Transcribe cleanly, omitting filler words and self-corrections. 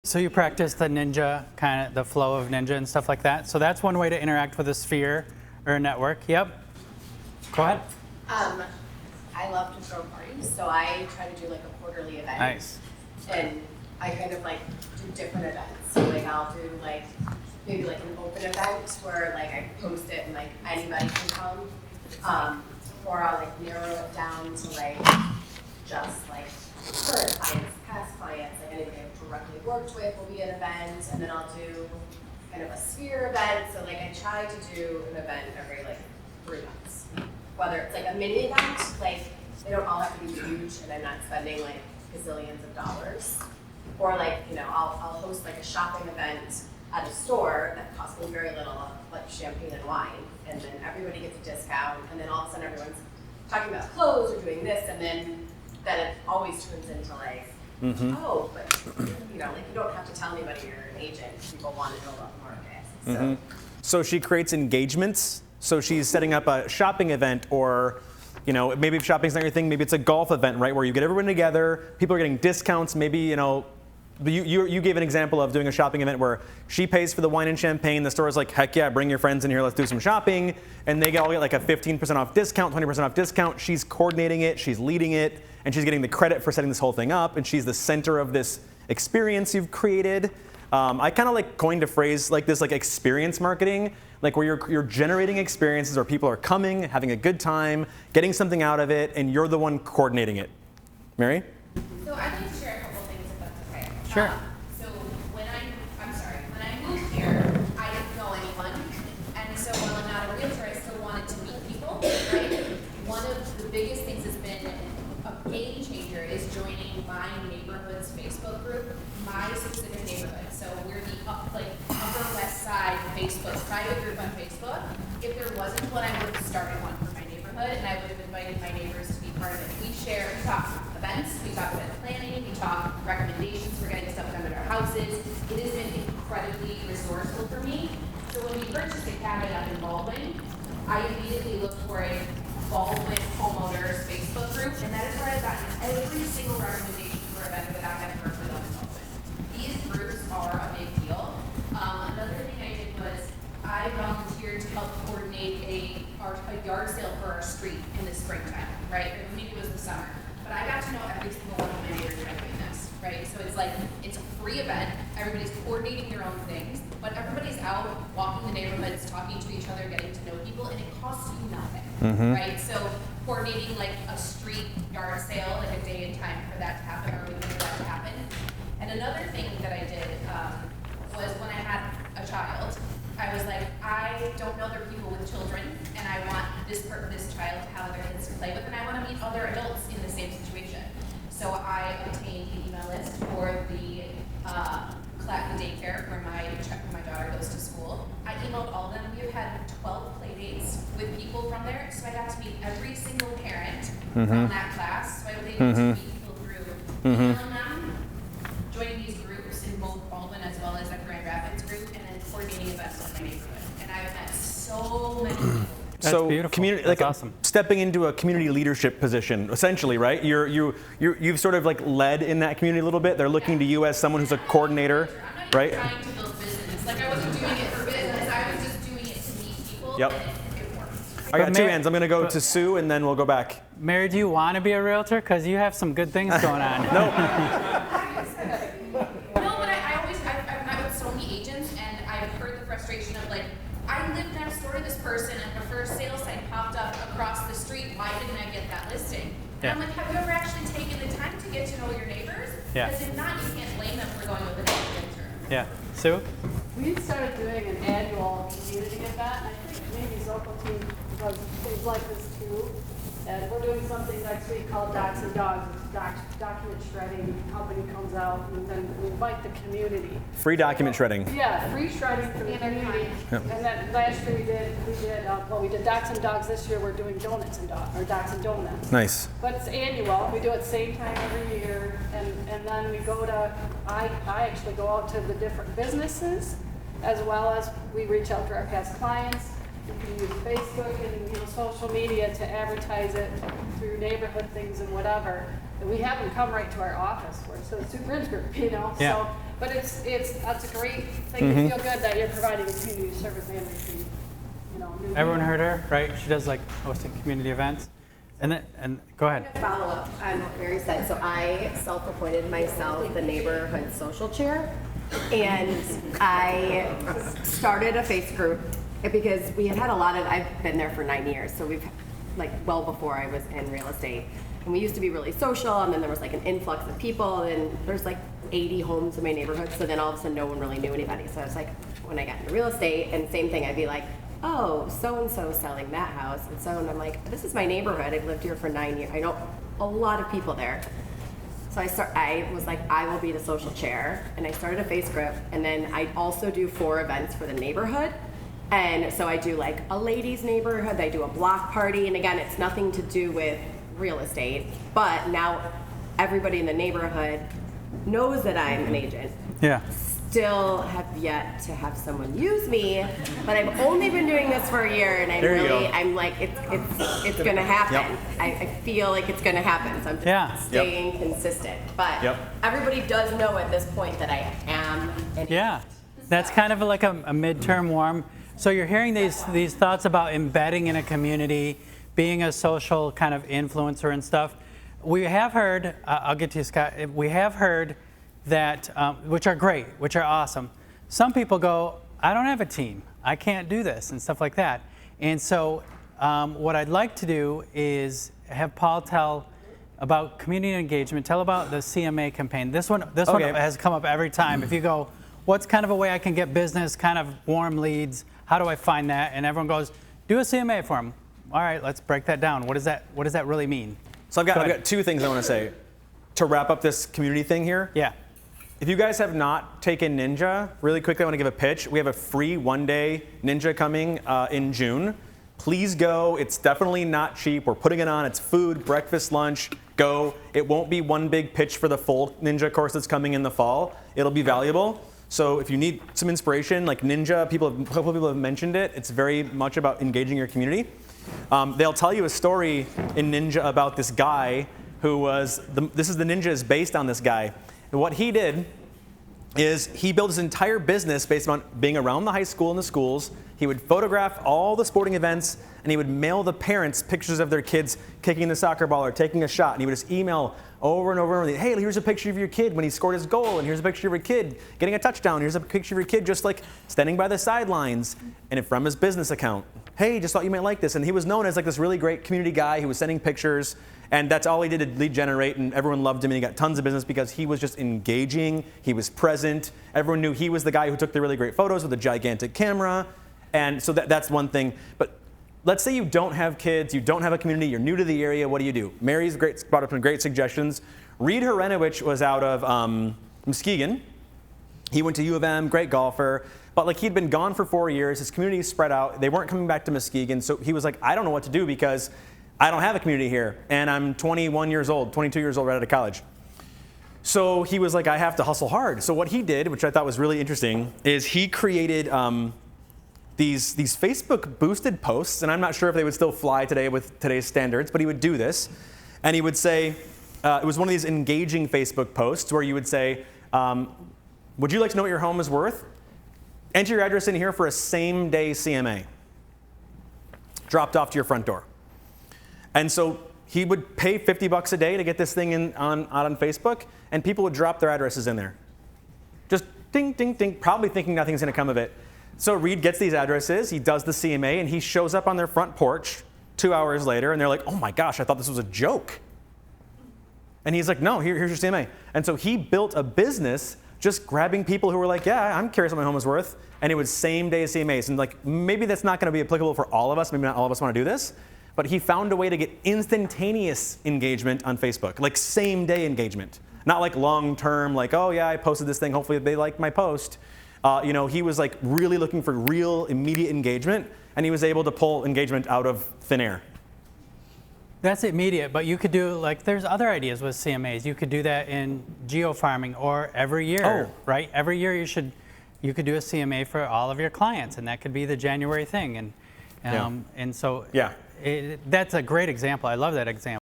So you practice the ninja, kind of the flow of ninja and stuff like that. So that's one way to interact with a sphere or a network. Yep. Go ahead. I love to throw parties, so I try to do like a quarterly event. Nice. And I kind of like do different events. So like I'll do like maybe like an open event where like I post it and like anybody can come. Or I'll like narrow it down to like just like current clients, past clients, like anybody I've directly worked with will be an event, and then I'll do kind of a sphere event. So like I try to do an event every like 3 months. Whether it's like a mini event, like they don't all have to be huge and I'm not spending like gazillions of dollars. Or like, you know, I'll host like a shopping event at a store that costs me very little, like champagne and wine, and then everybody gets a discount, and then all of a sudden everyone's talking about clothes or doing this, and then it always turns into like, oh, but you know, like you don't have to tell anybody you're an agent. People want to know about the market. So she creates engagements. So she's setting up a shopping event, or, you know, maybe if shopping's not your thing, maybe it's a golf event, right, where you get everyone together, people are getting discounts, maybe, you know, you gave an example of doing a shopping event where she pays for the wine and champagne, the store's like, heck yeah, bring your friends in here, let's do some shopping, and they all get like a 15% off discount, 20% off discount. She's coordinating it, she's leading it, and she's getting the credit for setting this whole thing up, and she's the center of this experience you've created. I kind of like coined a phrase like this, like experience marketing, like where you're generating experiences where people are coming, having a good time, getting something out of it, and you're the one coordinating it. Mary? So I'd like to share a couple things if that's okay. Sure. So when I moved here, I didn't know anyone, and so while I'm not a realtor, I still wanted to meet people, right? One of the biggest things that's been a game changer is joining my neighborhood's Facebook group, my specific neighborhood. So we're the Upper West Side Facebook private group on Facebook. If there wasn't one, I would have started one for my neighborhood, and I would have invited my neighbors to be part of it. We talk events, we talk event planning, we talk recommendations for getting stuff done at our houses. It has been incredibly resourceful for me. So when we purchased a cabin up in Baldwin, I immediately looked for a Baldwin homeowners Facebook group, and that is where I've gotten every single recommendation for an event without having worked with Baldwin. These groups are a big deal. Another thing I did was I volunteered to help coordinate a yard sale for our street in the springtime, right? Maybe it was the summer. But I got to know every single one of my neighbors by doing this, right? So it's like, it's a free event, everybody's coordinating their own things, but everybody's out walking the neighborhoods, talking to each other, getting to know people, and it costs you nothing, right? So coordinating like a street yard sale, like a day and time for that to happen, or a week for that to happen. And another thing that I did was when I had a child, I was like, I don't know other people with children, and I want this child to have other kids to play with, and I want to meet other adults in the same situation. So I obtained the email list for the daycare where my daughter goes to school. I emailed all of them. We had 12 play dates with people from there, so I got to meet every single parent from that class. So I was able to meet people through emailing them, joining these groups in both Baldwin as well as a Grand Rapids group, and then coordinating events with my neighborhood. And I've met so many people. That's so beautiful. Community, That's like awesome. Stepping into a community leadership position, essentially, right? You've sort of like led in that community a little bit. They're looking to you as someone who's a coordinator, right? I'm not even trying to build business. Like I wasn't doing it for business. I was just doing it to meet people. Yep. And it worked. I got But two Mary- hands. I'm going to go to Sue, and then we'll go back. Mary, do you want to be a realtor? Because you have some good things going on. No, but I've met with so many agents, and I've heard the frustration of like, I lived next door to this person, and the first sales sign popped up across the street. Why didn't I get that listing? Yeah. And I'm like, have you ever actually taken the time to get to know your neighbors? Yeah. Because if not, you can't blame them for going with an realtor. Yeah. Sue? We started doing an annual community event. I think maybe Zocco Team does things like this too. And we're doing something next week called Docs and Dogs. It's document shredding. The company comes out, and then we invite the community. Free document shredding. Yeah, free shredding for the community. Yep. And then last year we did Docs and Dogs. This year we're doing Donuts and Dogs, or Docs and Donuts. Nice. But it's annual. We do it same time every year, and then we go to. I actually go out to the different businesses, as well as we reach out to our past clients. We can use Facebook and social media to advertise it through neighborhood things and whatever. And we have them come right to our office where it says Sue Bridge Group, Yeah. So But that's a great thing to feel good that you're providing a community service and new Everyone people. heard her, right? She does like hosting community events. And go ahead. Follow up on what Mary said. So I self-appointed myself the neighborhood social chair, and I started a Facebook group because we had a lot of. I've been there for 9 years, so we've like well before I was in real estate, and we used to be really social. And then there was like an influx of people, and there's like 80 homes in my neighborhood. So then all of a sudden, no one really knew anybody. So I was like, when I got into real estate, and same thing, I'd be like, oh, so-and-so selling that house. And I'm like, this is my neighborhood. I've lived here for 9 years. I know a lot of people there. So I was like, I will be the social chair. And I started a Facebook group. And then I also do 4 events for the neighborhood. And so I do like a ladies' neighborhood. I do a block party. And again, it's nothing to do with real estate. But now everybody in the neighborhood knows that I'm an agent. Yeah. Still have yet to have someone use me, but I've only been doing this for a year, and I'm like, it's gonna happen. Yep. I feel like it's gonna happen, so I'm just staying consistent. But everybody does know at this point that I am an Yeah, that's kind of like a midterm warm. So you're hearing these thoughts about embedding in a community, being a social kind of influencer and stuff. We have heard, I'll get to you, Scott, we have heard that, which are great, which are awesome. Some people go, I don't have a team. I can't do this and stuff like that. And so what I'd like to do is have Paul tell about community engagement, tell about the CMA campaign. This one has come up every time. If you go, what's kind of a way I can get business, kind of warm leads? How do I find that? And everyone goes, do a CMA for them. All right, let's break that down. What does that really mean? So I've got 2 things I want to say to wrap up this community thing here. Yeah. If you guys have not taken Ninja, really quickly I want to give a pitch. We have a free 1-day Ninja coming in June. Please go. It's definitely not cheap. We're putting it on. It's food, breakfast, lunch. Go. It won't be one big pitch for the full Ninja course that's coming in the fall. It'll be valuable. So if you need some inspiration, like Ninja, a couple of people have mentioned it. It's very much about engaging your community. They'll tell you a story in Ninja about this guy who was, the Ninja is based on this guy. And what he did is he built his entire business based on being around the high school and the schools. He would photograph all the sporting events, and he would mail the parents pictures of their kids kicking the soccer ball or taking a shot. And he would just email over and over and over, hey, here's a picture of your kid when he scored his goal, and here's a picture of your kid getting a touchdown. Here's a picture of your kid just like standing by the sidelines, and from his business account. Hey, just thought you might like this. And he was known as like this really great community guy who was sending pictures. And that's all he did to lead generate, and everyone loved him, and he got tons of business because he was just engaging, he was present. Everyone knew he was the guy who took the really great photos with a gigantic camera. And so that's one thing. But let's say you don't have kids, you don't have a community, you're new to the area, what do? Mary's brought up some great suggestions. Reed Horenowich was out of Muskegon. He went to U of M, great golfer. But like he'd been gone for 4 years, his community spread out, they weren't coming back to Muskegon, so he was like, I don't know what to do because I don't have a community here, and I'm 21 years old, 22 years old right out of college. So he was like, I have to hustle hard. So what he did, which I thought was really interesting, is he created these Facebook boosted posts, and I'm not sure if they would still fly today with today's standards, but he would do this. And he would say, it was one of these engaging Facebook posts where you would say, would you like to know what your home is worth? Enter your address in here for a same-day CMA. Dropped off to your front door. And so he would pay $50 a day to get this thing out on Facebook, and people would drop their addresses in there. Just ding, ding, ding, probably thinking nothing's going to come of it. So Reed gets these addresses, he does the CMA, and he shows up on their front porch 2 hours later, and they're like, oh my gosh, I thought this was a joke. And he's like, no, here's your CMA. And so he built a business just grabbing people who were like, yeah, I'm curious what my home is worth. And it was same-day CMAs. And like, maybe that's not going to be applicable for all of us. Maybe not all of us want to do this. But he found a way to get instantaneous engagement on Facebook, like same-day engagement. Not like long-term, like, oh yeah, I posted this thing, hopefully they like my post. He was like really looking for real immediate engagement, and he was able to pull engagement out of thin air. That's immediate, but you could do, like, there's other ideas with CMAs. You could do that in geofarming or every year, right? Every year you could do a CMA for all of your clients, and that could be the January thing. And so that's a great example. I love that example.